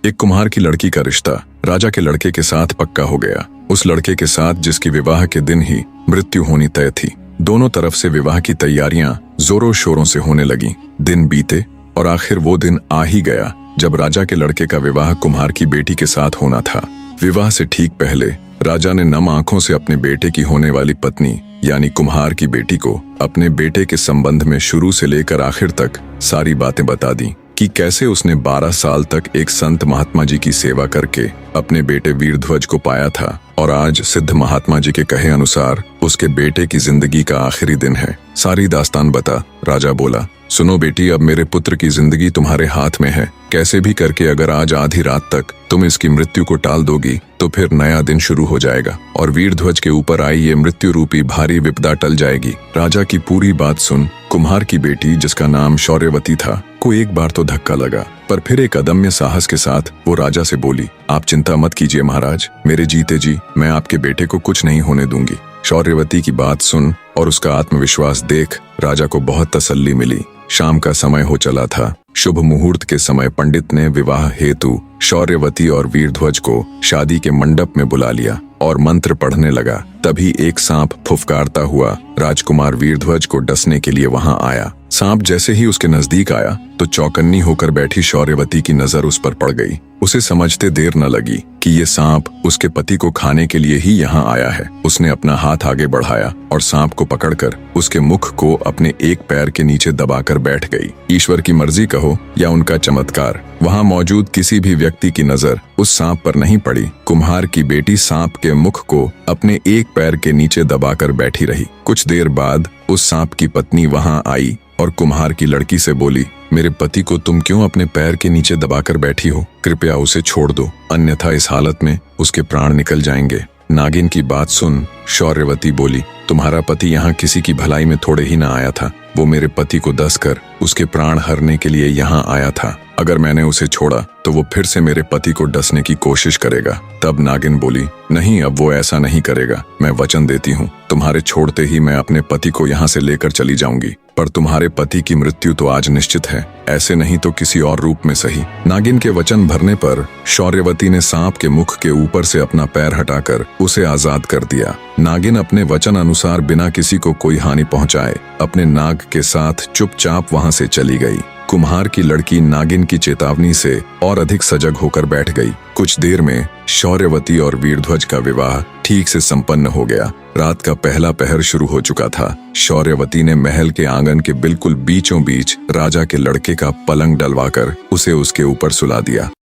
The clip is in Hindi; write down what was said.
एक कुम्हार की लड़की का रिश्ता राजा के लड़के के साथ पक्का हो गया। उस लड़के के साथ जिसकी विवाह के दिन ही मृत्यु होनी तय थी। दोनों तरफ से विवाह की तैयारियां जोरों शोरों से होने लगी। दिन बीते और आखिर वो दिन आ ही गया जब राजा के लड़के का विवाह कुम्हार की बेटी के साथ होना था। विवाह से ठीक पहले राजा ने नम आंखों से अपने बेटे की होने वाली पत्नी यानी कुम्हार की बेटी को अपने बेटे के संबंध में शुरू से लेकर आखिर तक सारी बातें बता दी कि कैसे उसने 12 साल तक एक संत महात्मा जी की सेवा करके अपने बेटे वीरध्वज को पाया था और आज सिद्ध महात्मा जी के कहे अनुसार उसके बेटे की जिंदगी का आखिरी दिन है। सारी दास्तान बता। राजा बोला, सुनो बेटी, अब मेरे पुत्र की जिंदगी तुम्हारे हाथ में है। कैसे भी करके अगर आज आधी रात तक तुम इसकी मृत्यु को टाल दोगी तो फिर नया दिन शुरू हो जाएगा और वीरध्वज के ऊपर आई ये मृत्यु रूपी भारी विपदा टल जाएगी। राजा की पूरी बात सुन कुम्हार की बेटी, जिसका नाम शौर्यवती था, को एक बार तो धक्का लगा, पर फिर एक अदम्य साहस के साथ वो राजा से बोली, आप चिंता मत कीजिए महाराज, मेरे जीते जी मैं आपके बेटे को कुछ नहीं होने दूंगी। शौर्यवती की बात सुन और उसका आत्मविश्वास देख राजा को बहुत तसल्ली मिली। शाम का समय हो चला था। शुभ मुहूर्त के समय पंडित ने विवाह हेतु शौर्यवती और वीरध्वज को शादी के मंडप में बुला लिया और मंत्र पढ़ने लगा। तभी एक सांप फुफकारता हुआ राजकुमार वीरध्वज को डसने के लिए वहां आया। सांप जैसे ही उसके नजदीक आया तो चौकन्नी होकर बैठी शौर्यवती की नजर उस पर पड़ गई। उसे समझते देर न लगी कि ये सांप उसके पति को खाने के लिए ही यहाँ आया है। उसने अपना हाथ आगे बढ़ाया और सांप को पकड़कर उसके मुख को अपने एक पैर के नीचे दबाकर बैठ गई। ईश्वर की मर्जी कहो या उनका चमत्कार, वहां मौजूद किसी भी व्यक्ति की नजर उस सांप पर नहीं पड़ी। कुम्हार की बेटी सांप के मुख को अपने एक पैर के नीचे दबाकर बैठी रही। कुछ देर बाद उस सांप की पत्नी वहां आई और कुम्हार की लड़की से बोली, मेरे पति को तुम क्यों अपने पैर के नीचे दबाकर बैठी हो? कृपया उसे छोड़ दो, अन्यथा इस हालत में उसके प्राण निकल जाएंगे। नागिन की बात सुन शौर्यवती बोली, तुम्हारा पति यहाँ किसी की भलाई में थोड़े ही ना आया था। वो मेरे पति को डसकर उसके प्राण हरने के लिए यहाँ आया था। अगर मैंने उसे छोड़ा तो वो फिर से मेरे पति को डसने की कोशिश करेगा। तब नागिन बोली, नहीं, अब वो ऐसा नहीं करेगा। मैं वचन देती हूँ, तुम्हारे छोड़ते ही मैं अपने पति को यहाँ से लेकर चली जाऊंगी। पर तुम्हारे पति की मृत्यु तो आज निश्चित है, ऐसे नहीं तो किसी और रूप में सही। नागिन के वचन भरने पर शौर्यवती ने सांप के मुख के ऊपर से अपना पैर हटाकर उसे आजाद कर दिया। नागिन अपने वचन अनुसार बिना किसी को कोई हानि पहुंचाए अपने नाग के साथ चुपचाप वहां से चली गई। कुम्हार की लड़की नागिन की चेतावनी से और अधिक सजग होकर बैठ गई। कुछ देर में शौर्यवती और वीरध्वज का विवाह ठीक से संपन्न हो गया। रात का पहला पहर शुरू हो चुका था। शौर्यवती ने महल के आंगन के बिल्कुल बीचों बीच राजा के लड़के का पलंग डलवाकर उसे उसके ऊपर सुला दिया।